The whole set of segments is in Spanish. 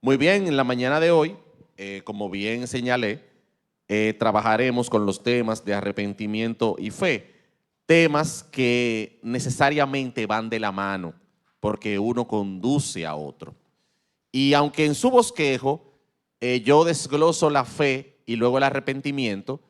Muy bien, en la mañana de hoy, como bien señalé, trabajaremos con los temas de arrepentimiento y fe, temas que necesariamente van de la mano, porque uno conduce a otro. Y aunque en su bosquejo yo desgloso la fe y luego el arrepentimiento,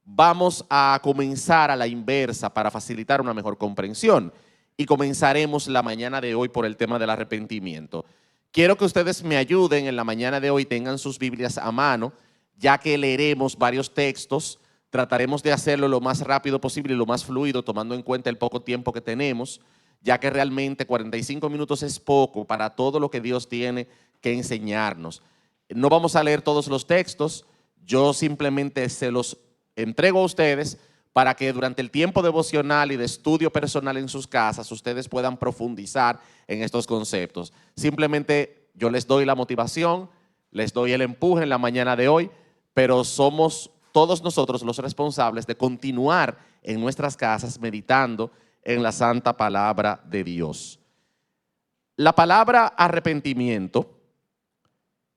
vamos a comenzar a la inversa para facilitar una mejor comprensión. Y comenzaremos la mañana de hoy por el tema del arrepentimiento. Quiero que ustedes me ayuden en la mañana de hoy, tengan sus Biblias a mano, ya que leeremos varios textos. Trataremos de hacerlo lo más rápido posible y lo más fluido, tomando en cuenta el poco tiempo que tenemos, ya que realmente 45 minutos es poco para todo lo que Dios tiene que enseñarnos. No vamos a leer todos los textos, yo simplemente se los entrego a ustedes para que durante el tiempo devocional y de estudio personal en sus casas ustedes puedan profundizar en estos conceptos. Simplemente yo les doy la motivación, les doy el empuje en la mañana de hoy, pero somos todos nosotros los responsables de continuar en nuestras casas meditando en la santa palabra de Dios. La palabra arrepentimiento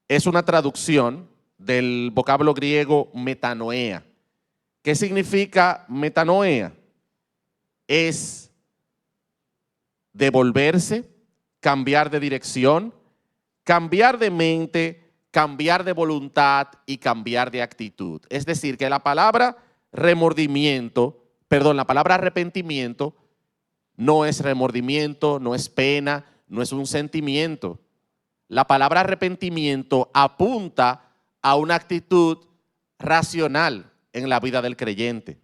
es una traducción del vocablo griego metanoia. ¿Qué significa metanoia? Es devolverse, cambiar de dirección, cambiar de mente, cambiar de voluntad y cambiar de actitud. Es decir, que la palabra la palabra arrepentimiento no es remordimiento, no es pena, no es un sentimiento. La palabra arrepentimiento apunta a una actitud racional en la vida del creyente.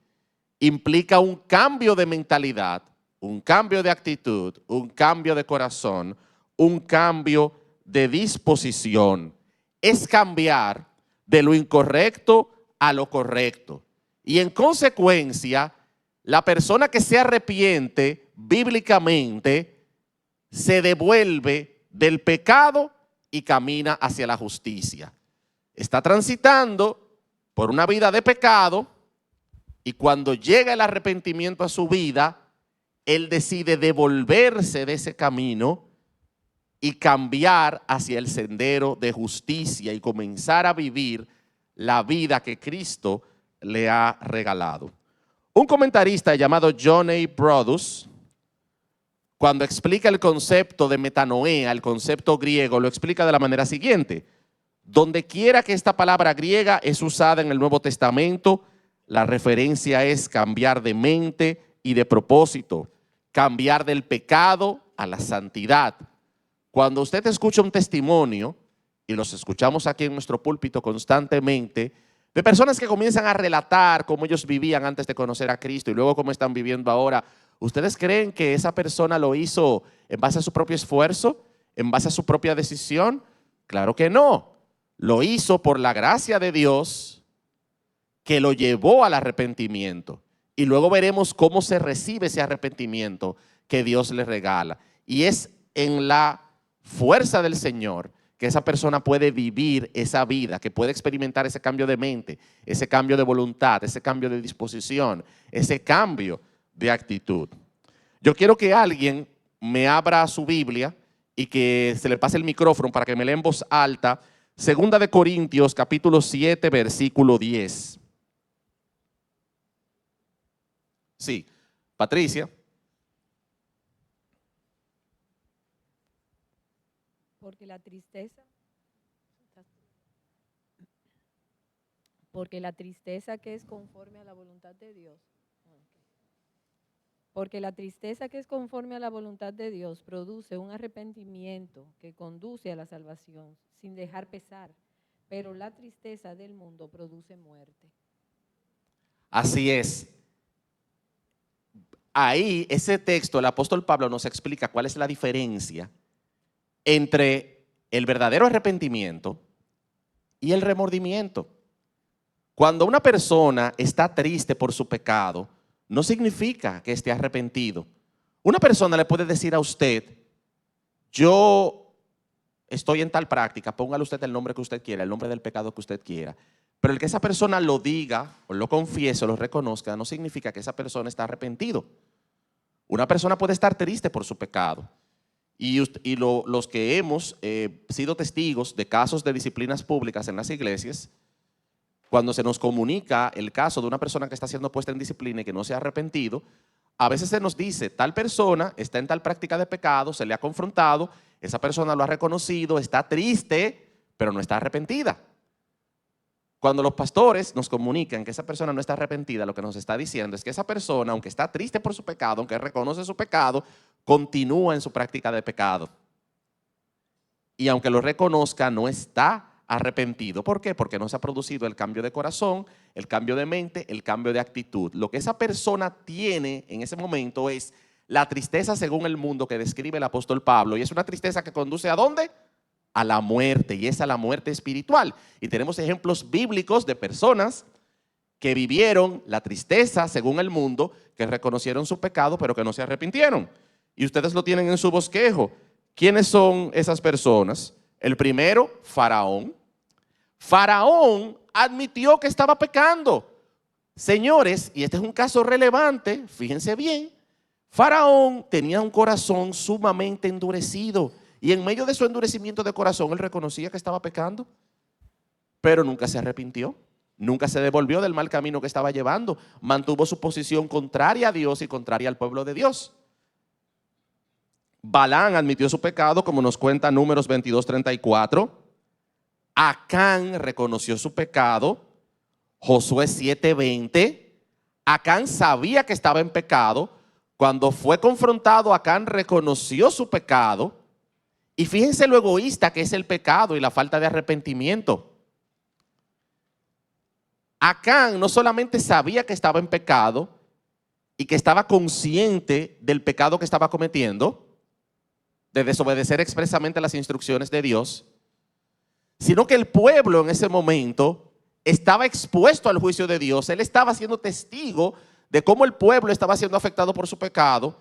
Implica un cambio de mentalidad, un cambio de actitud, un cambio de corazón, un cambio de disposición. Es cambiar de lo incorrecto a lo correcto. Y en consecuencia, la persona que se arrepiente bíblicamente se devuelve del pecado y camina hacia la justicia. Está transitando por una vida de pecado y cuando llega el arrepentimiento a su vida, él decide devolverse de ese camino y cambiar hacia el sendero de justicia y comenzar a vivir la vida que Cristo le ha regalado. Un comentarista llamado John A. Brodus, cuando explica el concepto de metanoia, el concepto griego, lo explica de la manera siguiente: donde quiera que esta palabra griega es usada en el Nuevo Testamento, la referencia es cambiar de mente y de propósito, cambiar del pecado a la santidad. Cuando usted escucha un testimonio, y los escuchamos aquí en nuestro púlpito constantemente, de personas que comienzan a relatar cómo ellos vivían antes de conocer a Cristo y luego cómo están viviendo ahora, ¿ustedes creen que esa persona lo hizo en base a su propio esfuerzo, en base a su propia decisión? Claro que no. Lo hizo por la gracia de Dios que lo llevó al arrepentimiento. Y luego veremos cómo se recibe ese arrepentimiento que Dios le regala. Y es en la fuerza del Señor que esa persona puede vivir esa vida, que puede experimentar ese cambio de mente, ese cambio de voluntad, ese cambio de disposición, ese cambio de actitud. Yo quiero que alguien me abra su Biblia y que se le pase el micrófono para que me lea en voz alta Segunda de Corintios, capítulo 7, versículo 10. Sí, Patricia. Porque la tristeza que es conforme a la voluntad de Dios. Porque la tristeza que es conforme a la voluntad de Dios produce un arrepentimiento que conduce a la salvación sin dejar pesar, pero la tristeza del mundo produce muerte. Así es. Ahí, ese texto, el apóstol Pablo nos explica cuál es la diferencia entre el verdadero arrepentimiento y el remordimiento. Cuando una persona está triste por su pecado, no significa que esté arrepentido. Una persona le puede decir a usted: yo estoy en tal práctica, póngale usted el nombre que usted quiera, el nombre del pecado que usted quiera. Pero el que esa persona lo diga, o lo confiese, o lo reconozca, no significa que esa persona está arrepentido. Una persona puede estar triste por su pecado Los que hemos sido testigos de casos de disciplinas públicas en las iglesias, cuando se nos comunica el caso de una persona que está siendo puesta en disciplina y que no se ha arrepentido, a veces se nos dice, tal persona está en tal práctica de pecado, se le ha confrontado, esa persona lo ha reconocido, está triste, pero no está arrepentida. Cuando los pastores nos comunican que esa persona no está arrepentida, lo que nos está diciendo es que esa persona, aunque está triste por su pecado, aunque reconoce su pecado, continúa en su práctica de pecado. Y aunque lo reconozca, no está arrepentido. ¿Por qué? Porque no se ha producido el cambio de corazón, el cambio de mente, el cambio de actitud. Lo que esa persona tiene en ese momento es la tristeza según el mundo que describe el apóstol Pablo. Y es una tristeza que conduce ¿a dónde? A la muerte, y es a la muerte espiritual. Y tenemos ejemplos bíblicos de personas que vivieron la tristeza según el mundo, que reconocieron su pecado, pero que no se arrepintieron. Y ustedes lo tienen en su bosquejo. ¿Quiénes son esas personas? El primero, Faraón. Faraón admitió que estaba pecando. Señores, y este es un caso relevante, fíjense bien, Faraón tenía un corazón sumamente endurecido. Y en medio de su endurecimiento de corazón, él reconocía que estaba pecando, pero nunca se arrepintió, nunca se devolvió del mal camino que estaba llevando, mantuvo su posición contraria a Dios y contraria al pueblo de Dios. Balaam admitió su pecado, como nos cuenta Números 22:34. Acán reconoció su pecado, Josué 7:20. Acán sabía que estaba en pecado. Cuando fue confrontado, Acán reconoció su pecado. Y fíjense lo egoísta que es el pecado y la falta de arrepentimiento. Acán no solamente sabía que estaba en pecado y que estaba consciente del pecado que estaba cometiendo, de desobedecer expresamente las instrucciones de Dios, sino que el pueblo en ese momento estaba expuesto al juicio de Dios. Él estaba siendo testigo de cómo el pueblo estaba siendo afectado por su pecado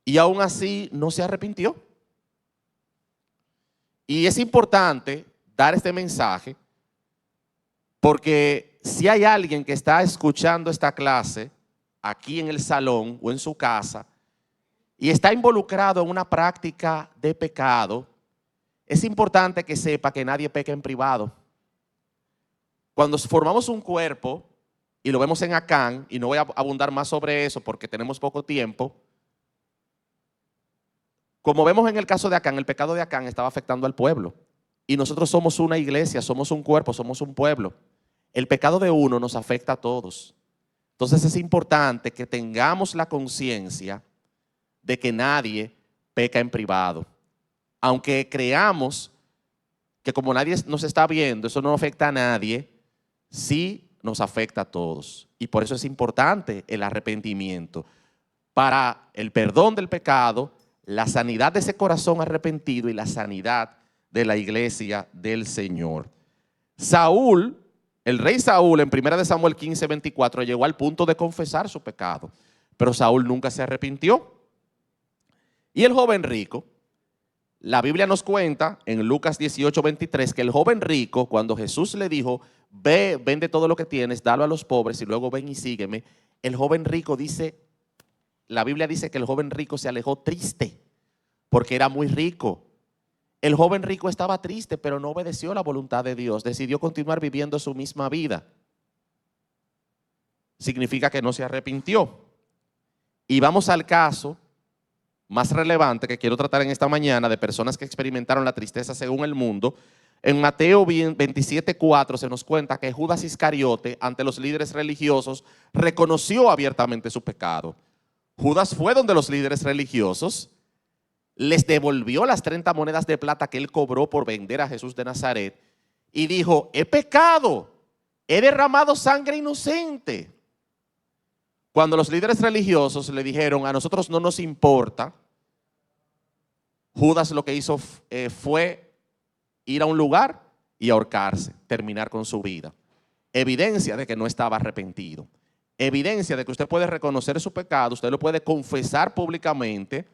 y aún así no se arrepintió. Y es importante dar este mensaje porque si hay alguien que está escuchando esta clase aquí en el salón o en su casa y está involucrado en una práctica de pecado, es importante que sepa que nadie peca en privado. Cuando formamos un cuerpo, y lo vemos en Acán, y no voy a abundar más sobre eso porque tenemos poco tiempo, como vemos en el caso de Acán, el pecado de Acán estaba afectando al pueblo. Y nosotros somos una iglesia, somos un cuerpo, somos un pueblo. El pecado de uno nos afecta a todos. Entonces es importante que tengamos la conciencia de que nadie peca en privado. Aunque creamos que como nadie nos está viendo, eso no afecta a nadie, sí nos afecta a todos. Y por eso es importante el arrepentimiento. Para el perdón del pecado, la sanidad de ese corazón arrepentido y la sanidad de la iglesia del Señor. Saúl, el rey Saúl, en 1 Samuel 15:24, llegó al punto de confesar su pecado, pero Saúl nunca se arrepintió. Y el joven rico, la Biblia nos cuenta en Lucas 18:23 que el joven rico, cuando Jesús le dijo, ve, vende todo lo que tienes, dalo a los pobres y luego ven y sígueme, el joven rico dice, la Biblia dice que el joven rico se alejó triste porque era muy rico. El joven rico estaba triste, pero no obedeció la voluntad de Dios. Decidió continuar viviendo su misma vida. Significa que no se arrepintió. Y vamos al caso más relevante que quiero tratar en esta mañana de personas que experimentaron la tristeza según el mundo. En Mateo 27:4 se nos cuenta que Judas Iscariote, ante los líderes religiosos, reconoció abiertamente su pecado. Judas fue donde los líderes religiosos, les devolvió las 30 monedas de plata que él cobró por vender a Jesús de Nazaret y dijo, he pecado, he derramado sangre inocente. Cuando los líderes religiosos le dijeron, a nosotros no nos importa, Judas lo que hizo fue ir a un lugar y ahorcarse, terminar con su vida. Evidencia de que no estaba arrepentido. Evidencia de que usted puede reconocer su pecado, usted lo puede confesar públicamente,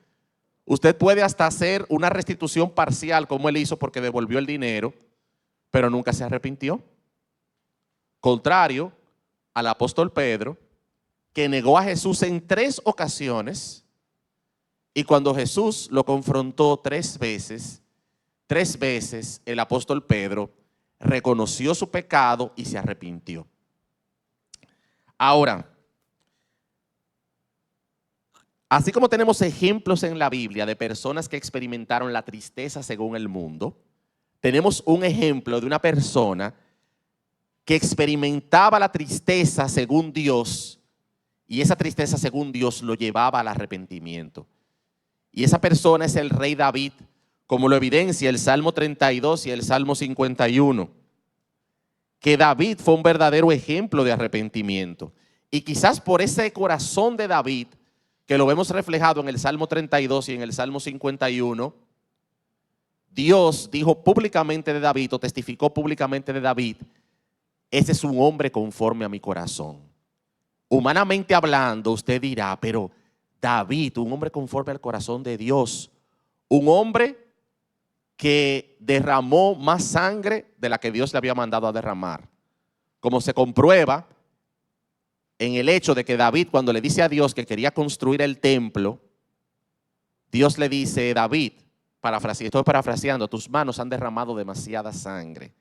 usted puede hasta hacer una restitución parcial como él hizo porque devolvió el dinero, pero nunca se arrepintió. Contrario al apóstol Pedro, que negó a Jesús en 3 ocasiones Y cuando Jesús lo confrontó 3 veces el apóstol Pedro reconoció su pecado y se arrepintió. Ahora, así como tenemos ejemplos en la Biblia de personas que experimentaron la tristeza según el mundo, tenemos un ejemplo de una persona que experimentaba la tristeza según Dios y esa tristeza según Dios lo llevaba al arrepentimiento. Y esa persona es el rey David, como lo evidencia el Salmo 32 y el Salmo 51, que David fue un verdadero ejemplo de arrepentimiento. Y quizás por ese corazón de David, que lo vemos reflejado en el Salmo 32 y en el Salmo 51, Dios dijo públicamente de David o testificó públicamente de David: ese es un hombre conforme a mi corazón. Humanamente hablando, usted dirá, pero David, un hombre conforme al corazón de Dios, un hombre que derramó más sangre de la que Dios le había mandado a derramar. Como se comprueba en el hecho de que David, cuando le dice a Dios que quería construir el templo, Dios le dice: David, estoy parafraseando, tus manos han derramado demasiada sangre.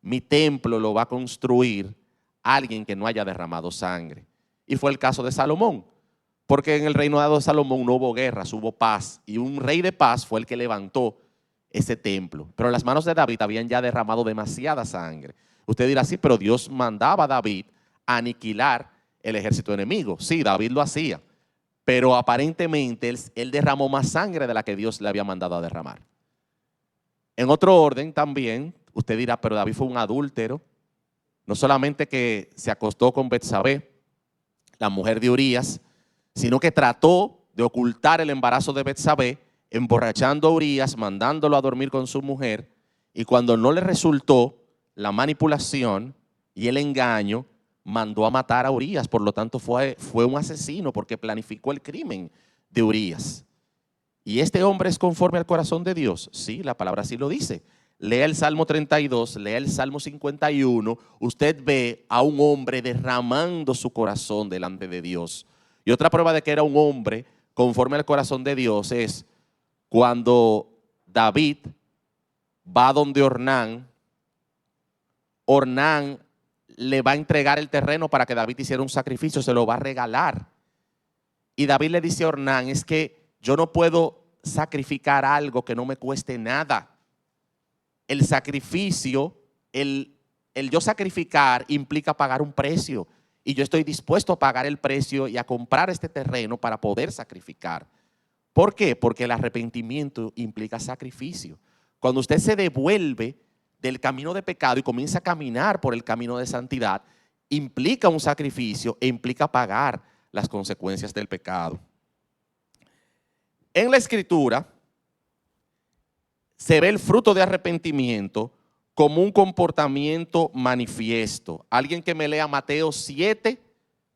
Mi templo lo va a construir alguien que no haya derramado sangre. Y fue el caso de Salomón, porque en el reinado de Salomón no hubo guerras, hubo paz. Y un rey de paz fue el que levantó ese templo. Pero las manos de David habían ya derramado demasiada sangre. Usted dirá, sí, pero Dios mandaba a David a aniquilar el ejército enemigo. Sí, David lo hacía. Pero aparentemente él derramó más sangre de la que Dios le había mandado a derramar. En otro orden también, usted dirá, pero David fue un adúltero. No solamente que se acostó con Betsabé, la mujer de Urías, sino que trató de ocultar el embarazo de Betsabé, emborrachando a Urías, mandándolo a dormir con su mujer, y cuando no le resultó la manipulación y el engaño, mandó a matar a Urías. Por lo tanto fue un asesino porque planificó el crimen de Urías. ¿Y este hombre es conforme al corazón de Dios? Sí, la palabra así lo dice. Lea el Salmo 32, lea el Salmo 51, usted ve a un hombre derramando su corazón delante de Dios. Y otra prueba de que era un hombre conforme al corazón de Dios es cuando David va donde Ornán le va a entregar el terreno para que David hiciera un sacrificio, se lo va a regalar. Y David le dice a Ornán, es que yo no puedo sacrificar algo que no me cueste nada. El sacrificio, el yo sacrificar implica pagar un precio. Y yo estoy dispuesto a pagar el precio y a comprar este terreno para poder sacrificar. ¿Por qué? Porque el arrepentimiento implica sacrificio. Cuando usted se devuelve del camino de pecado y comienza a caminar por el camino de santidad, implica un sacrificio e implica pagar las consecuencias del pecado. En la Escritura se ve el fruto de arrepentimiento como un comportamiento manifiesto. Alguien que me lea Mateo 7,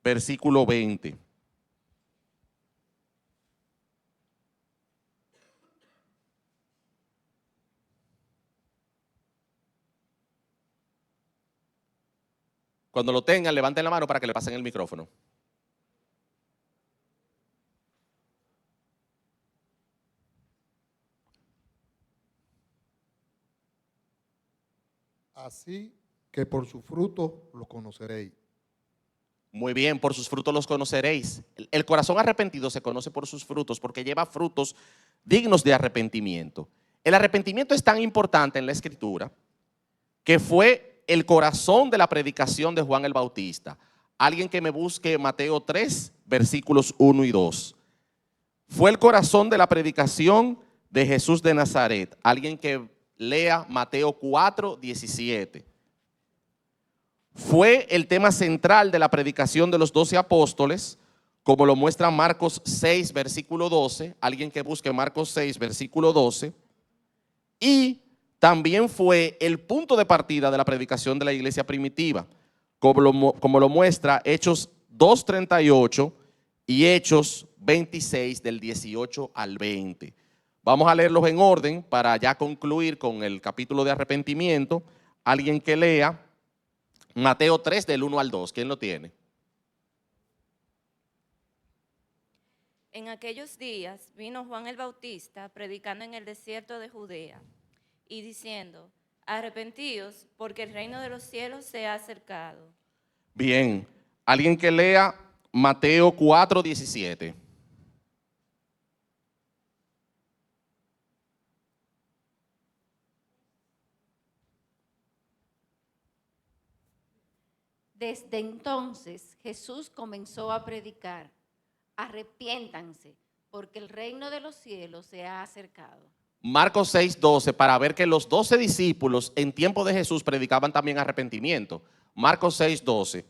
versículo 20. Cuando lo tengan, levanten la mano para que le pasen el micrófono. Así que por su fruto lo conoceréis. Muy bien, por sus frutos los conoceréis. El corazón arrepentido se conoce por sus frutos porque lleva frutos dignos de arrepentimiento. El arrepentimiento es tan importante en la Escritura que fue el corazón de la predicación de Juan el Bautista. Alguien que me busque Mateo 3, versículos 1 y 2. Fue el corazón de la predicación de Jesús de Nazaret. Alguien que lea Mateo 4, 17. Fue el tema central de la predicación de los 12 apóstoles, como lo muestra Marcos 6, versículo 12. Alguien que busque Marcos 6, versículo 12. Y también fue el punto de partida de la predicación de la iglesia primitiva, como lo muestra Hechos 2:38 y Hechos 26 del 18 al 20. Vamos a leerlos en orden para ya concluir con el capítulo de arrepentimiento. Alguien que lea Mateo 3 del 1 al 2. ¿Quién lo tiene? En aquellos días vino Juan el Bautista predicando en el desierto de Judea y diciendo, arrepentíos porque el reino de los cielos se ha acercado. Bien, alguien que lea Mateo 4:17. Desde entonces Jesús comenzó a predicar, arrepiéntanse, porque el reino de los cielos se ha acercado. Marcos 6:12, para ver que los 12 discípulos en tiempo de Jesús predicaban también arrepentimiento. Marcos 6:12.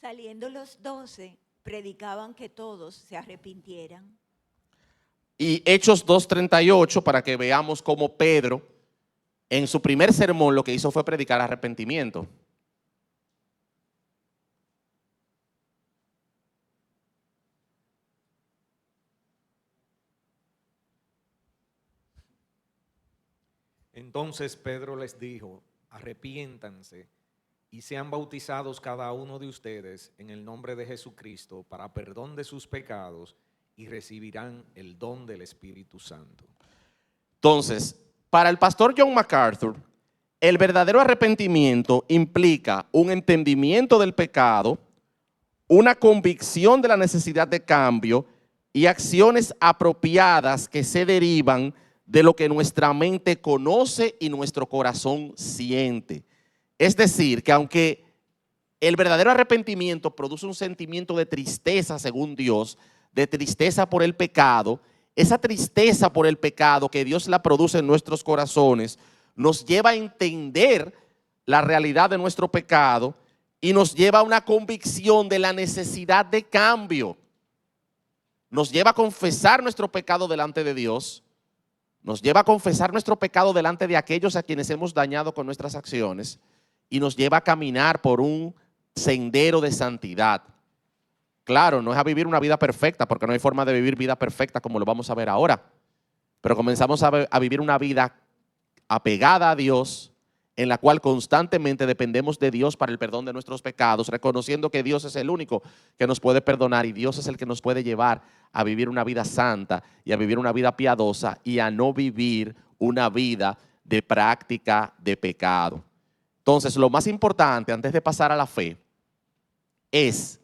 Saliendo los 12, predicaban que todos se arrepintieran. Y Hechos 2:38, para que veamos cómo Pedro, en su primer sermón, lo que hizo fue predicar arrepentimiento. Entonces Pedro les dijo, arrepiéntanse y sean bautizados cada uno de ustedes en el nombre de Jesucristo para perdón de sus pecados y recibirán el don del Espíritu Santo. Entonces, para el pastor John MacArthur, el verdadero arrepentimiento implica un entendimiento del pecado, una convicción de la necesidad de cambio y acciones apropiadas que se derivan de lo que nuestra mente conoce y nuestro corazón siente. Es decir, que aunque el verdadero arrepentimiento produce un sentimiento de tristeza según Dios, de tristeza por el pecado, esa tristeza por el pecado que Dios la produce en nuestros corazones nos lleva a entender la realidad de nuestro pecado y nos lleva a una convicción de la necesidad de cambio. Nos lleva a confesar nuestro pecado delante de Dios, nos lleva a confesar nuestro pecado delante de aquellos a quienes hemos dañado con nuestras acciones y nos lleva a caminar por un sendero de santidad. Claro, no es a vivir una vida perfecta, porque no hay forma de vivir vida perfecta como lo vamos a ver ahora. Pero comenzamos a vivir una vida apegada a Dios, en la cual constantemente dependemos de Dios para el perdón de nuestros pecados, reconociendo que Dios es el único que nos puede perdonar y Dios es el que nos puede llevar a vivir una vida santa y a vivir una vida piadosa y a no vivir una vida de práctica de pecado. Entonces, lo más importante antes de pasar a la fe es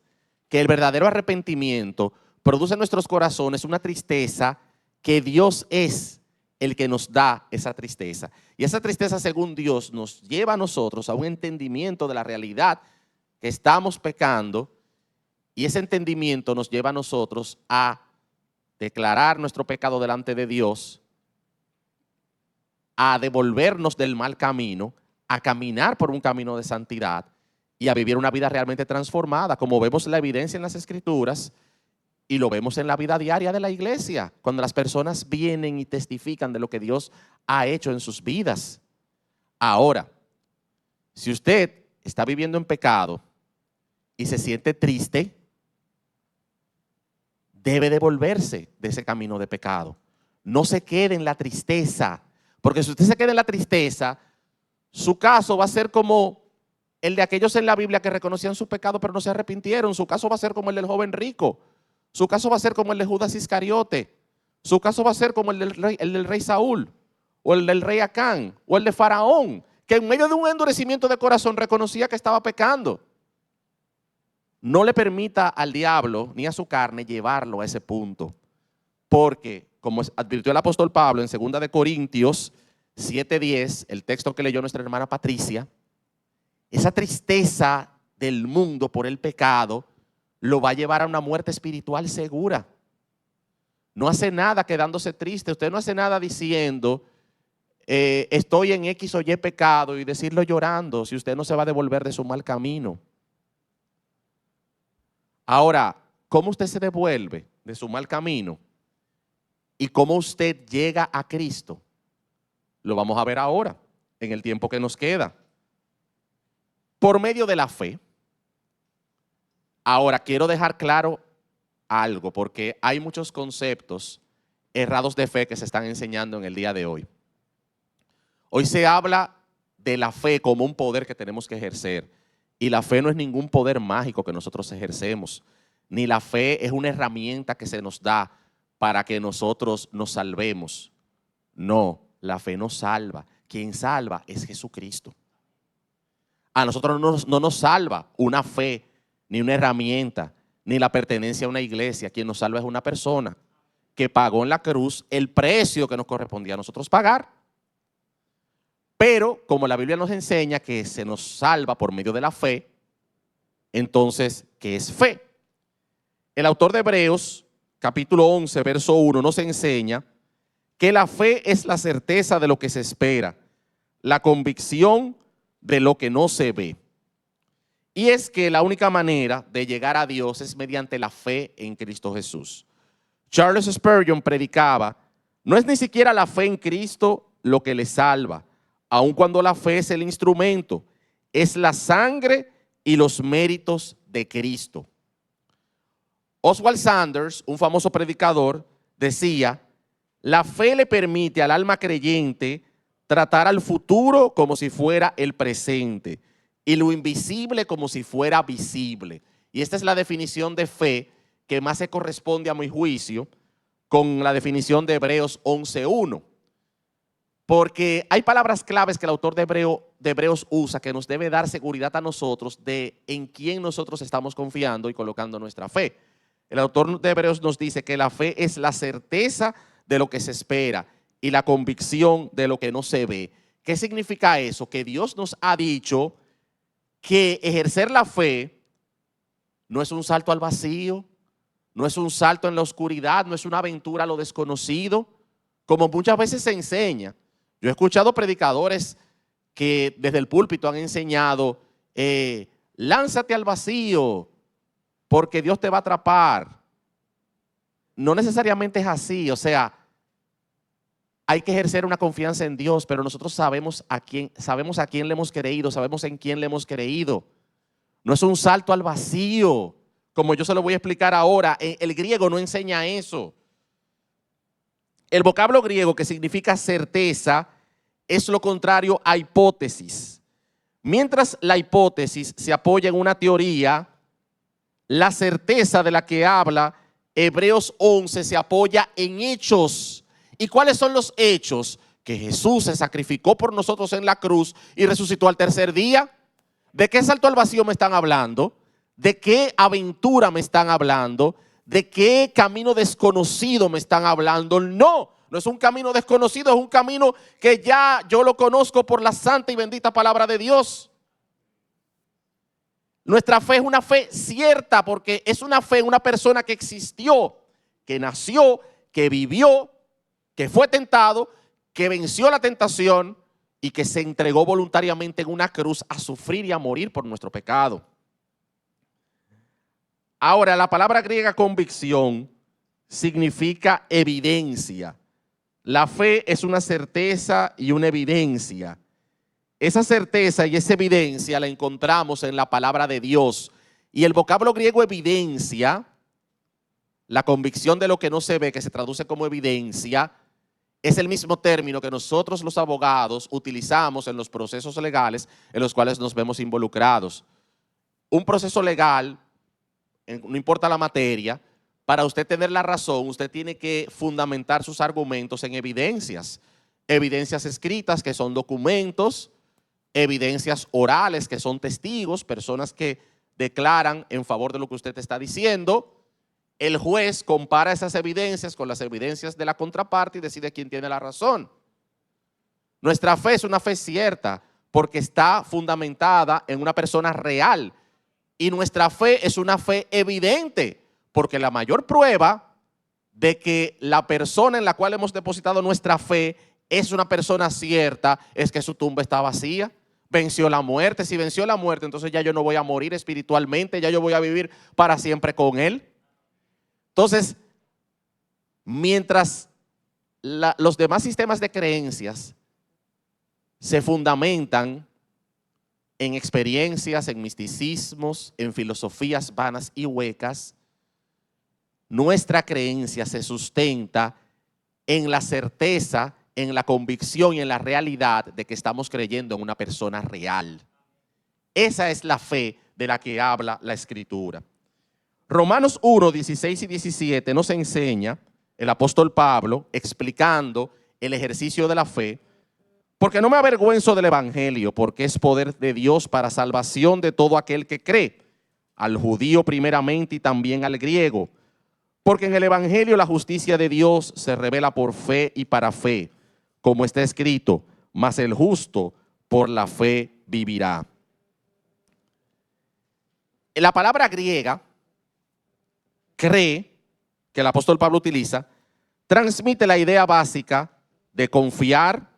que el verdadero arrepentimiento produce en nuestros corazones una tristeza que Dios es el que nos da esa tristeza. Y esa tristeza, según Dios, nos lleva a nosotros a un entendimiento de la realidad que estamos pecando, y ese entendimiento nos lleva a nosotros a declarar nuestro pecado delante de Dios, a devolvernos del mal camino, a caminar por un camino de santidad y a vivir una vida realmente transformada, como vemos la evidencia en las Escrituras y lo vemos en la vida diaria de la iglesia, cuando las personas vienen y testifican de lo que Dios ha hecho en sus vidas. Ahora, si usted está viviendo en pecado y se siente triste, debe devolverse de ese camino de pecado. No se quede en la tristeza, porque si usted se queda en la tristeza, su caso va a ser como el de aquellos en la Biblia que reconocían su pecado pero no se arrepintieron. Su caso va a ser como el del joven rico. Su caso va a ser como el de Judas Iscariote. Su caso va a ser como el del rey Saúl, o el del rey Acán, o el de Faraón, que en medio de un endurecimiento de corazón reconocía que estaba pecando. No le permita al diablo ni a su carne llevarlo a ese punto, porque como advirtió el apóstol Pablo en 2 de Corintios 7:10, el texto que leyó nuestra hermana Patricia, esa tristeza del mundo por el pecado lo va a llevar a una muerte espiritual segura. No hace nada quedándose triste, usted no hace nada diciendo estoy en X o Y pecado y decirlo llorando si usted no se va a devolver de su mal camino. Ahora, ¿cómo usted se devuelve de su mal camino? ¿Y cómo usted llega a Cristo? Lo vamos a ver ahora, en el tiempo que nos queda. Por medio de la fe. Ahora, quiero dejar claro algo, porque hay muchos conceptos errados de fe que se están enseñando en el día de hoy. Hoy se habla de la fe como un poder que tenemos que ejercer. Y la fe no es ningún poder mágico que nosotros ejercemos, ni la fe es una herramienta que se nos da para que nosotros nos salvemos. No, la fe nos salva. Quien salva es Jesucristo. A nosotros no nos salva una fe, ni una herramienta, ni la pertenencia a una iglesia. Quien nos salva es una persona que pagó en la cruz el precio que nos correspondía a nosotros pagar. Pero como la Biblia nos enseña que se nos salva por medio de la fe, entonces, ¿qué es fe? El autor de Hebreos, capítulo 11, verso 1, nos enseña que la fe es la certeza de lo que se espera, la convicción de lo que no se ve. Y es que la única manera de llegar a Dios es mediante la fe en Cristo Jesús. Charles Spurgeon predicaba, no es ni siquiera la fe en Cristo lo que le salva, aun cuando la fe es el instrumento, es la sangre y los méritos de Cristo. Oswald Sanders, un famoso predicador, decía, la fe le permite al alma creyente tratar al futuro como si fuera el presente y lo invisible como si fuera visible. Y esta es la definición de fe que más se corresponde a mi juicio con la definición de Hebreos 11.1. Porque hay palabras claves que el autor de Hebreos usa que nos debe dar seguridad a nosotros de en quién nosotros estamos confiando y colocando nuestra fe. El autor de Hebreos nos dice que la fe es la certeza de lo que se espera y la convicción de lo que no se ve. ¿Qué significa eso? Que Dios nos ha dicho que ejercer la fe no es un salto al vacío, no es un salto en la oscuridad, no es una aventura a lo desconocido, como muchas veces se enseña. Yo he escuchado predicadores que desde el púlpito han enseñado, lánzate al vacío porque Dios te va a atrapar. No necesariamente es así, o sea, hay que ejercer una confianza en Dios, pero nosotros sabemos a quién le hemos creído, sabemos en quién le hemos creído. No es un salto al vacío, como yo se lo voy a explicar ahora. El griego no enseña eso. El vocablo griego que significa certeza es lo contrario a hipótesis. Mientras la hipótesis se apoya en una teoría, la certeza de la que habla Hebreos 11 se apoya en hechos. ¿Y cuáles son los hechos? Que Jesús se sacrificó por nosotros en la cruz y resucitó al tercer día. ¿De qué salto al vacío me están hablando? ¿De qué aventura me están hablando? ¿De qué camino desconocido me están hablando? No es un camino desconocido, es un camino que ya yo lo conozco por la santa y bendita palabra de Dios. Nuestra fe es una fe cierta porque es una fe en una persona que existió, que nació, que vivió, que fue tentado, que venció la tentación y que se entregó voluntariamente en una cruz a sufrir y a morir por nuestro pecado. Ahora, la palabra griega convicción significa evidencia. La fe es una certeza y una evidencia. Esa certeza y esa evidencia la encontramos en la palabra de Dios. Y el vocablo griego evidencia, la convicción de lo que no se ve, que se traduce como evidencia, es el mismo término que nosotros los abogados utilizamos en los procesos legales en los cuales nos vemos involucrados. Un proceso legal, no importa la materia, para usted tener la razón, usted tiene que fundamentar sus argumentos en evidencias. Evidencias escritas, que son documentos, evidencias orales, que son testigos, personas que declaran en favor de lo que usted está diciendo. El juez compara esas evidencias con las evidencias de la contraparte y decide quién tiene la razón. Nuestra fe es una fe cierta porque está fundamentada en una persona real. Y nuestra fe es una fe evidente porque la mayor prueba de que la persona en la cual hemos depositado nuestra fe es una persona cierta es que su tumba está vacía. Venció la muerte. Si venció la muerte, entonces ya yo no voy a morir espiritualmente, ya yo voy a vivir para siempre con Él. Entonces, mientras los demás sistemas de creencias se fundamentan en experiencias, en misticismos, en filosofías vanas y huecas, nuestra creencia se sustenta en la certeza en la convicción y en la realidad de que estamos creyendo en una persona real. Esa es la fe de la que habla la Escritura. Romanos 1, 16 y 17 nos enseña el apóstol Pablo explicando el ejercicio de la fe. Porque no me avergüenzo del evangelio, porque es poder de Dios para salvación de todo aquel que cree, al judío primeramente y también al griego. Porque en el evangelio la justicia de Dios se revela por fe y para fe, como está escrito, mas el justo por la fe vivirá. La palabra griega, cree, que el apóstol Pablo utiliza, transmite la idea básica de confiar,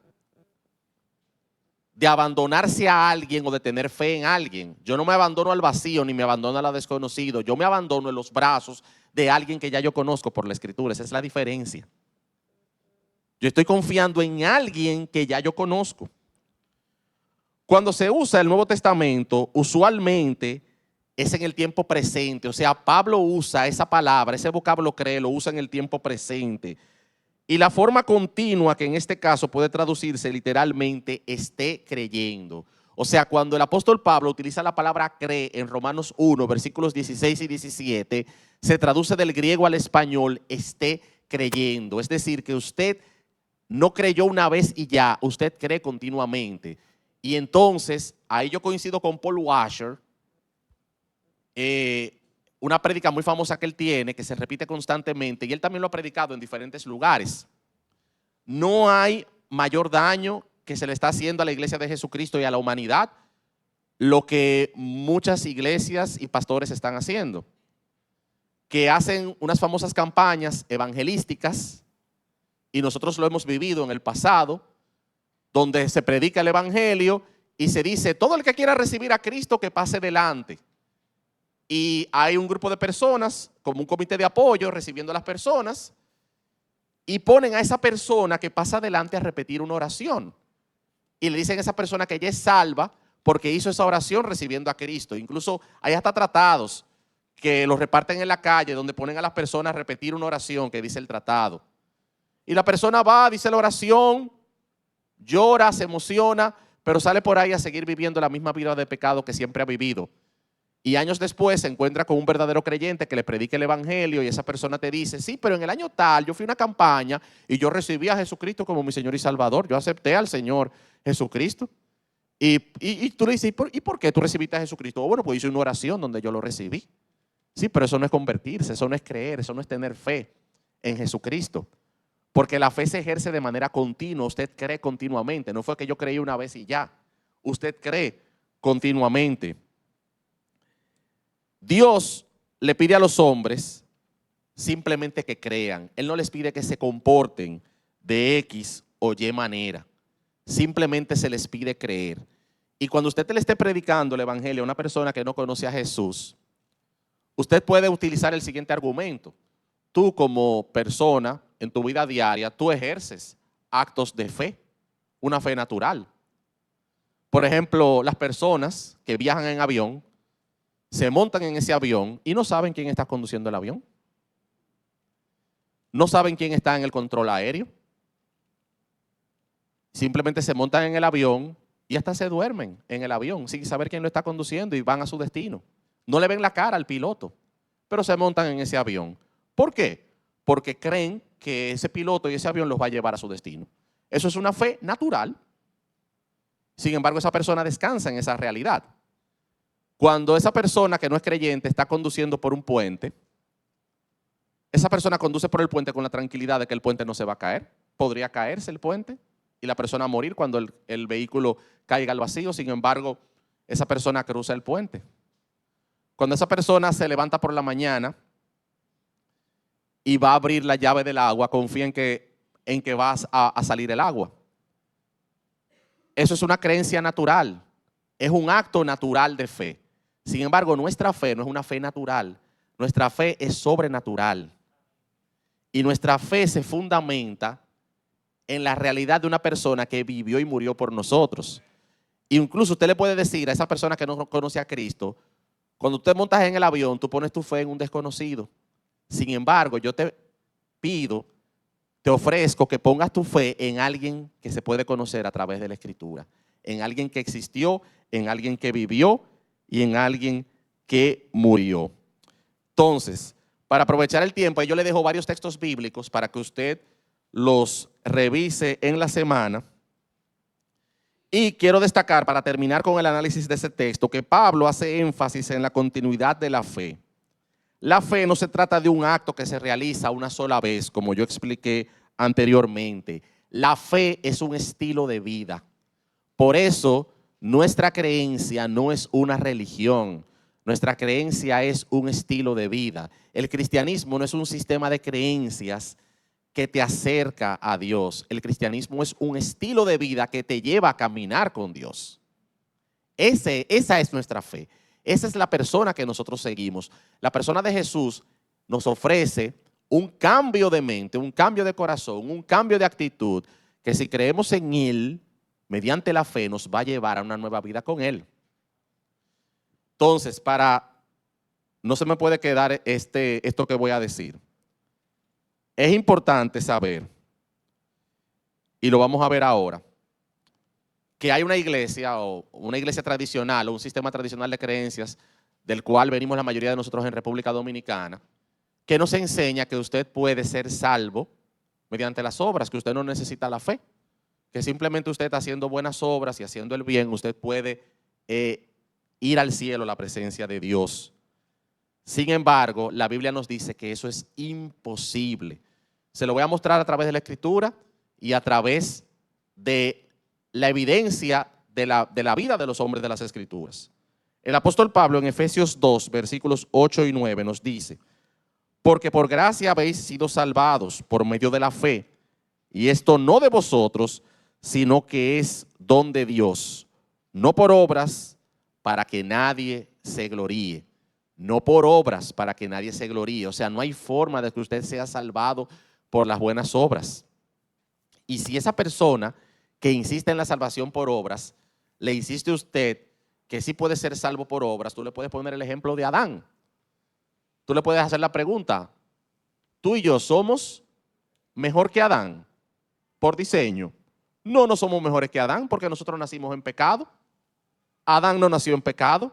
de abandonarse a alguien o de tener fe en alguien. Yo no me abandono al vacío ni me abandono a lo desconocido. Yo me abandono en los brazos de alguien que ya yo conozco por la Escritura. Esa es la diferencia. Yo estoy confiando en alguien que ya yo conozco. Cuando se usa el Nuevo Testamento, usualmente es en el tiempo presente. O sea, Pablo usa esa palabra, ese vocablo cree, lo usa en el tiempo presente. Y la forma continua, que en este caso puede traducirse literalmente, esté creyendo. O sea, cuando el apóstol Pablo utiliza la palabra cree en Romanos 1, versículos 16 y 17, se traduce del griego al español, esté creyendo. Es decir, que usted no creyó una vez y ya, usted cree continuamente. Y entonces, ahí yo coincido con Paul Washer, una prédica muy famosa que él tiene, que se repite constantemente, y él también lo ha predicado en diferentes lugares. No hay mayor daño que se le está haciendo a la iglesia de Jesucristo y a la humanidad lo que muchas iglesias y pastores están haciendo, que hacen unas famosas campañas evangelísticas, y nosotros lo hemos vivido en el pasado, donde se predica el evangelio y se dice, todo el que quiera recibir a Cristo que pase delante. Y hay un grupo de personas, como un comité de apoyo, recibiendo a las personas, y ponen a esa persona que pasa adelante a repetir una oración. Y le dicen a esa persona que ella es salva porque hizo esa oración recibiendo a Cristo. Incluso hay hasta tratados que los reparten en la calle, donde ponen a las personas a repetir una oración que dice el tratado. Y la persona va, dice la oración, llora, se emociona, pero sale por ahí a seguir viviendo la misma vida de pecado que siempre ha vivido. Y años después se encuentra con un verdadero creyente que le predica el evangelio y esa persona te dice, sí, pero en el año tal yo fui a una campaña y yo recibí a Jesucristo como mi Señor y Salvador. Yo acepté al Señor Jesucristo. Y tú le dices, ¿y por qué tú recibiste a Jesucristo? Bueno, pues hice una oración donde yo lo recibí. Sí, pero eso no es convertirse, eso no es creer, eso no es tener fe en Jesucristo. Porque la fe se ejerce de manera continua, usted cree continuamente. No fue que yo creí una vez y ya. Usted cree continuamente. Dios le pide a los hombres simplemente que crean. Él no les pide que se comporten de X o Y manera. Simplemente se les pide creer. Y cuando usted le esté predicando el evangelio a una persona que no conoce a Jesús, usted puede utilizar el siguiente argumento. Tú como persona en tu vida diaria, tú ejerces actos de fe, una fe natural. Por ejemplo, las personas que viajan en avión, se montan en ese avión y no saben quién está conduciendo el avión. No saben quién está en el control aéreo. Simplemente se montan en el avión y hasta se duermen en el avión sin saber quién lo está conduciendo y van a su destino. No le ven la cara al piloto, pero se montan en ese avión. ¿Por qué? Porque creen que ese piloto y ese avión los va a llevar a su destino. Eso es una fe natural. Sin embargo, esa persona descansa en esa realidad. Cuando esa persona que no es creyente está conduciendo por un puente, esa persona conduce por el puente con la tranquilidad de que el puente no se va a caer. Podría caerse el puente y la persona morir cuando el vehículo caiga al vacío. Sin embargo, esa persona cruza el puente. Cuando esa persona se levanta por la mañana y va a abrir la llave del agua, confía en que va a salir el agua. Eso es una creencia natural. Es un acto natural de fe. Sin embargo, nuestra fe no es una fe natural. Nuestra fe es sobrenatural. Y nuestra fe se fundamenta en la realidad de una persona que vivió y murió por nosotros. Incluso usted le puede decir a esa persona que no conoce a Cristo, cuando usted montas en el avión, tú pones tu fe en un desconocido. Sin embargo, yo te te ofrezco que pongas tu fe en alguien que se puede conocer a través de la Escritura, en alguien que existió, en alguien que vivió y en alguien que murió. Entonces, para aprovechar el tiempo, yo le dejo varios textos bíblicos para que usted los revise en la semana. Y quiero destacar, para terminar con el análisis de ese texto, que Pablo hace énfasis en la continuidad de la fe. La fe no se trata de un acto que se realiza una sola vez, como yo expliqué anteriormente. La fe es un estilo de vida. Por eso, nuestra creencia no es una religión. Nuestra creencia es un estilo de vida. El cristianismo no es un sistema de creencias que te acerca a Dios. El cristianismo es un estilo de vida que te lleva a caminar con Dios. Esa es nuestra fe. Esa es la persona que nosotros seguimos. La persona de Jesús nos ofrece un cambio de mente, un cambio de corazón, un cambio de actitud, que si creemos en Él, mediante la fe, nos va a llevar a una nueva vida con Él. Entonces, no se me puede quedar esto que voy a decir. Es importante saber, y lo vamos a ver ahora, que hay una iglesia tradicional o un sistema tradicional de creencias del cual venimos la mayoría de nosotros en República Dominicana, que nos enseña que usted puede ser salvo mediante las obras, que usted no necesita la fe, que simplemente usted haciendo buenas obras y haciendo el bien, usted puede ir al cielo a la presencia de Dios. Sin embargo, la Biblia nos dice que eso es imposible. Se lo voy a mostrar a través de la Escritura y a través de la evidencia de la vida de los hombres de las Escrituras. El apóstol Pablo en Efesios 2, versículos 8 y 9 nos dice: porque por gracia habéis sido salvados por medio de la fe, y esto no de vosotros, sino que es don de Dios, no por obras, para que nadie se gloríe. No por obras, para que nadie se gloríe. O sea, no hay forma de que usted sea salvado por las buenas obras. Y si esa persona que insiste en la salvación por obras, le insiste a usted que sí puede ser salvo por obras, tú le puedes poner el ejemplo de Adán. Tú le puedes hacer la pregunta: ¿tú y yo somos mejor que Adán por diseño? No somos mejores que Adán porque nosotros nacimos en pecado. Adán no nació en pecado.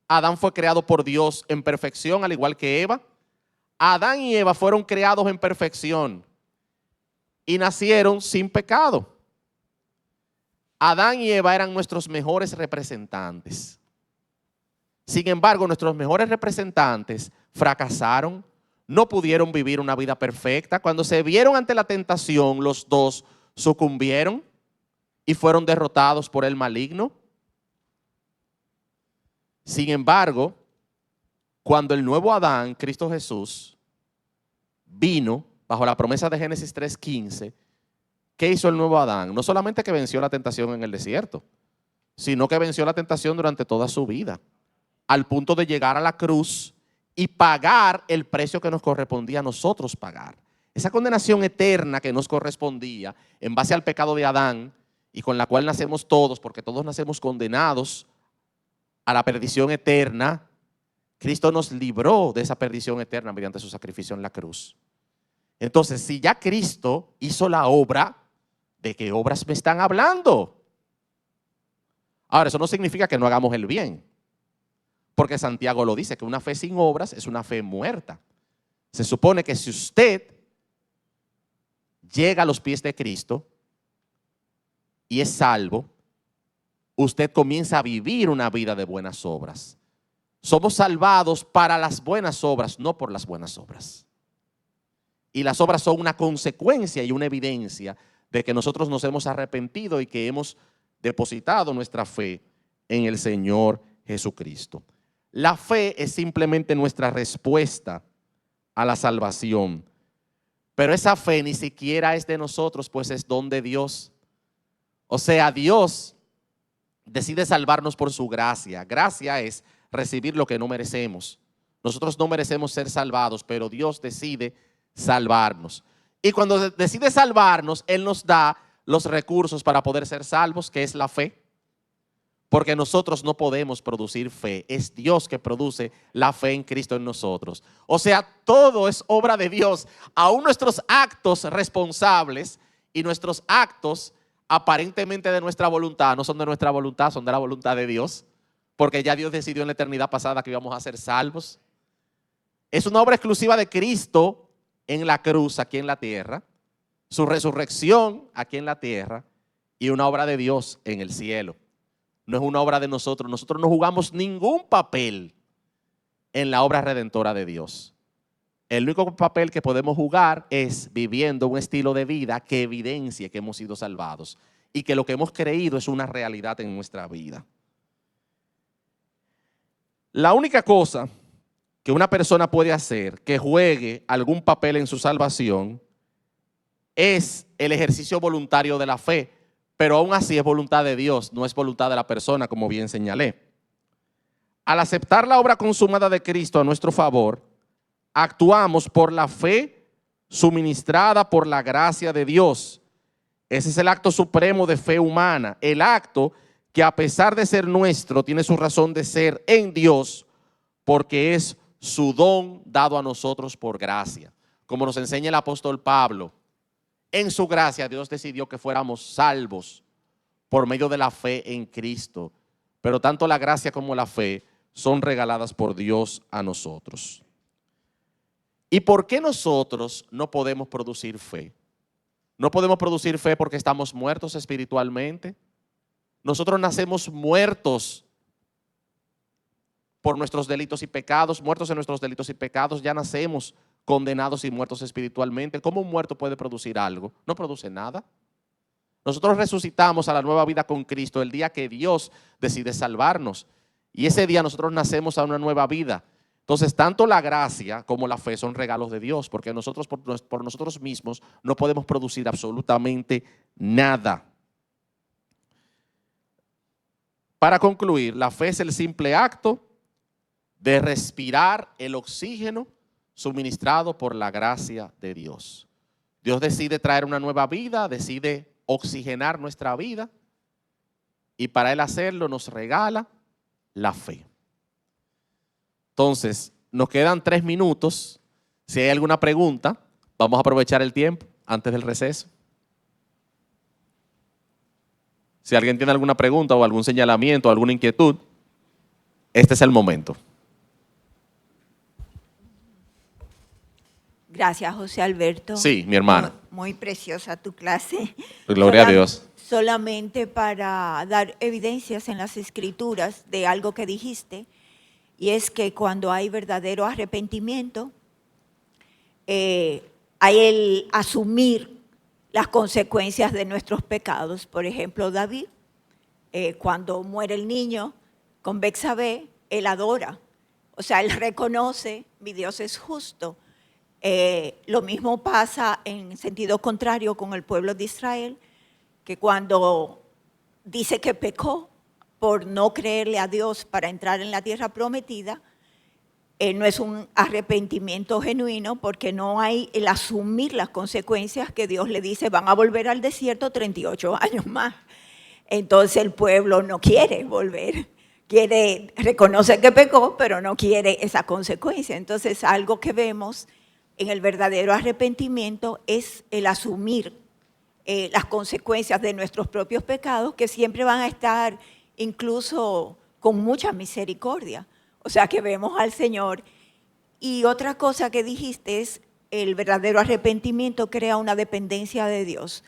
Adán fue creado por Dios en perfección, al igual que Eva. Adán y Eva fueron creados en perfección y nacieron sin pecado. Adán y Eva eran nuestros mejores representantes. Sin embargo, nuestros mejores representantes fracasaron, no pudieron vivir una vida perfecta. Cuando se vieron ante la tentación, los dos sucumbieron y fueron derrotados por el maligno. Sin embargo, cuando el nuevo Adán, Cristo Jesús, vino bajo la promesa de Génesis 3:15, ¿qué hizo el nuevo Adán? No solamente que venció la tentación en el desierto, sino que venció la tentación durante toda su vida, al punto de llegar a la cruz y pagar el precio que nos correspondía a nosotros pagar. Esa condenación eterna que nos correspondía en base al pecado de Adán y con la cual nacemos todos, porque todos nacemos condenados a la perdición eterna, Cristo nos libró de esa perdición eterna mediante su sacrificio en la cruz. Entonces, si ya Cristo hizo la obra, ¿de qué obras me están hablando? Ahora, eso no significa que no hagamos el bien, porque Santiago lo dice, que una fe sin obras es una fe muerta. Se supone que si usted llega a los pies de Cristo y es salvo, usted comienza a vivir una vida de buenas obras. Somos salvados para las buenas obras, no por las buenas obras. Y las obras son una consecuencia y una evidencia de que nosotros nos hemos arrepentido y que hemos depositado nuestra fe en el Señor Jesucristo. La fe es simplemente nuestra respuesta a la salvación. Pero esa fe ni siquiera es de nosotros, pues es don de Dios. O sea, Dios decide salvarnos por su gracia. Gracia es recibir lo que no merecemos. Nosotros no merecemos ser salvados, pero Dios decide salvarnos. Y cuando decide salvarnos, Él nos da los recursos para poder ser salvos, que es la fe. porque nosotros no podemos producir fe. Es Dios que produce la fe en Cristo en nosotros. O sea, todo es obra de Dios. Aún nuestros actos responsables y nuestros actos aparentemente de nuestra voluntad no son de nuestra voluntad, son de la voluntad de Dios, porque ya Dios decidió en la eternidad pasada que íbamos a ser salvos. Es una obra exclusiva de Cristo en la cruz, aquí en la tierra, su resurrección aquí en la tierra y una obra de Dios en el cielo. No es una obra de nosotros. Nosotros no jugamos ningún papel en la obra redentora de Dios. El único papel que podemos jugar es viviendo un estilo de vida que evidencie que hemos sido salvados y que lo que hemos creído es una realidad en nuestra vida. La única cosa que una persona puede hacer que juegue algún papel en su salvación es el ejercicio voluntario de la fe, pero aún así es voluntad de Dios, no es voluntad de la persona, como bien señalé. Al aceptar la obra consumada de Cristo a nuestro favor, actuamos por la fe suministrada por la gracia de Dios. Ese es el acto supremo de fe humana, el acto que a pesar de ser nuestro, tiene su razón de ser en Dios, porque es su don dado a nosotros por gracia. Como nos enseña el apóstol Pablo, en su gracia Dios decidió que fuéramos salvos por medio de la fe en Cristo. Pero tanto la gracia como la fe son regaladas por Dios a nosotros. ¿Y por qué nosotros no podemos producir fe? No podemos producir fe porque estamos muertos espiritualmente. Nosotros nacemos muertos por nuestros delitos y pecados, muertos en nuestros delitos y pecados, ya nacemos condenados y muertos espiritualmente. ¿Cómo un muerto puede producir algo? No produce nada. Nosotros resucitamos a la nueva vida con Cristo el día que Dios decide salvarnos. Y ese día nosotros nacemos a una nueva vida. Entonces, tanto la gracia como la fe son regalos de Dios, porque nosotros por nosotros mismos no podemos producir absolutamente nada. Para concluir, la fe es el simple acto de respirar el oxígeno suministrado por la gracia de Dios. Dios decide traer una nueva vida, decide oxigenar nuestra vida y para Él hacerlo nos regala la fe. Entonces, nos quedan 3 minutos. Si hay alguna pregunta, vamos a aprovechar el tiempo antes del receso. Si alguien tiene alguna pregunta o algún señalamiento o alguna inquietud, este es el momento. Gracias, José Alberto. Sí, mi hermana. Muy preciosa tu clase. Gloria a Dios. Solamente para dar evidencias en las Escrituras de algo que dijiste, y es que cuando hay verdadero arrepentimiento, hay el asumir las consecuencias de nuestros pecados. Por ejemplo, David, cuando muere el niño con Betsabé, él adora. O sea, él reconoce, mi Dios es justo. Lo mismo pasa en sentido contrario con el pueblo de Israel, que cuando dice que pecó por no creerle a Dios para entrar en la tierra prometida, no es un arrepentimiento genuino porque no hay el asumir las consecuencias que Dios le dice, van a volver al desierto 38 años más. Entonces el pueblo no quiere volver, reconoce que pecó, pero no quiere esa consecuencia. Entonces algo que vemos en el verdadero arrepentimiento es el asumir las consecuencias de nuestros propios pecados, que siempre van a estar incluso con mucha misericordia. O sea que vemos al Señor. Y otra cosa que dijiste es, el verdadero arrepentimiento crea una dependencia de Dios,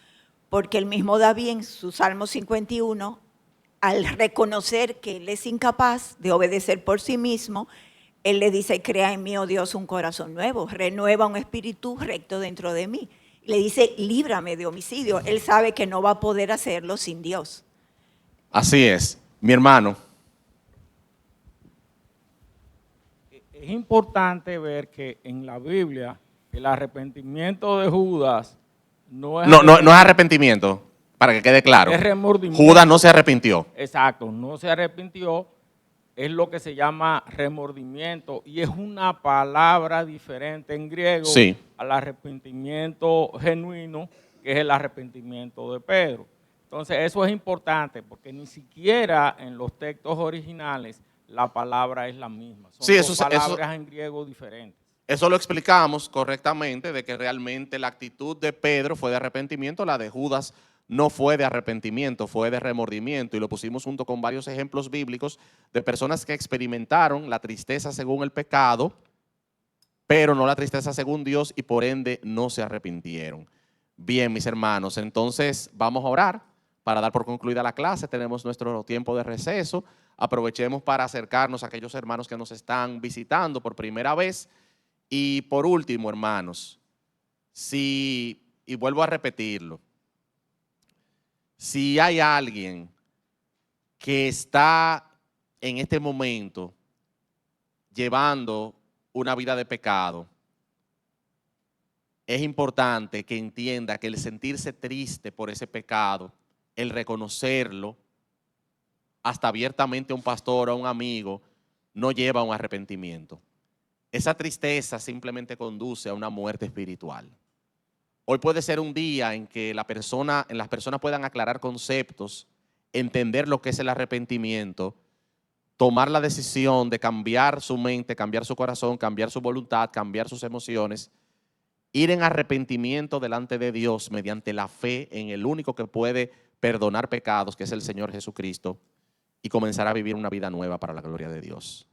porque el mismo David en su Salmo 51, al reconocer que él es incapaz de obedecer por sí mismo, él le dice, crea en mí, oh Dios, un corazón nuevo, renueva un espíritu recto dentro de mí. Le dice, líbrame de homicidio. Él sabe que no va a poder hacerlo sin Dios. Así es, mi hermano. Es importante ver que en la Biblia el arrepentimiento de Judas no es Arrepentimiento, para que quede claro. Es remordimiento. Judas no se arrepintió. Exacto, no se arrepintió, es lo que se llama remordimiento y es una palabra diferente en griego Sí. al arrepentimiento genuino, que es el arrepentimiento de Pedro. Entonces eso es importante porque ni siquiera en los textos originales la palabra es la misma. Son Sí, dos palabras en griego diferentes. Eso lo explicamos correctamente, de que realmente la actitud de Pedro fue de arrepentimiento, la de Judas no fue de arrepentimiento, fue de remordimiento, y lo pusimos junto con varios ejemplos bíblicos de personas que experimentaron la tristeza según el pecado, pero no la tristeza según Dios, y por ende no se arrepintieron. Bien, mis hermanos, entonces vamos a orar para dar por concluida la clase. Tenemos nuestro tiempo de receso. Aprovechemos para acercarnos a aquellos hermanos que nos están visitando por primera vez. Y por último, hermanos, y vuelvo a repetirlo, si hay alguien que está en este momento llevando una vida de pecado, es importante que entienda que el sentirse triste por ese pecado, el reconocerlo, hasta abiertamente a un pastor o a un amigo, no lleva a un arrepentimiento. Esa tristeza simplemente conduce a una muerte espiritual. Hoy puede ser un día en que las personas puedan aclarar conceptos, entender lo que es el arrepentimiento, tomar la decisión de cambiar su mente, cambiar su corazón, cambiar su voluntad, cambiar sus emociones, ir en arrepentimiento delante de Dios mediante la fe en el único que puede perdonar pecados, que es el Señor Jesucristo, y comenzar a vivir una vida nueva para la gloria de Dios.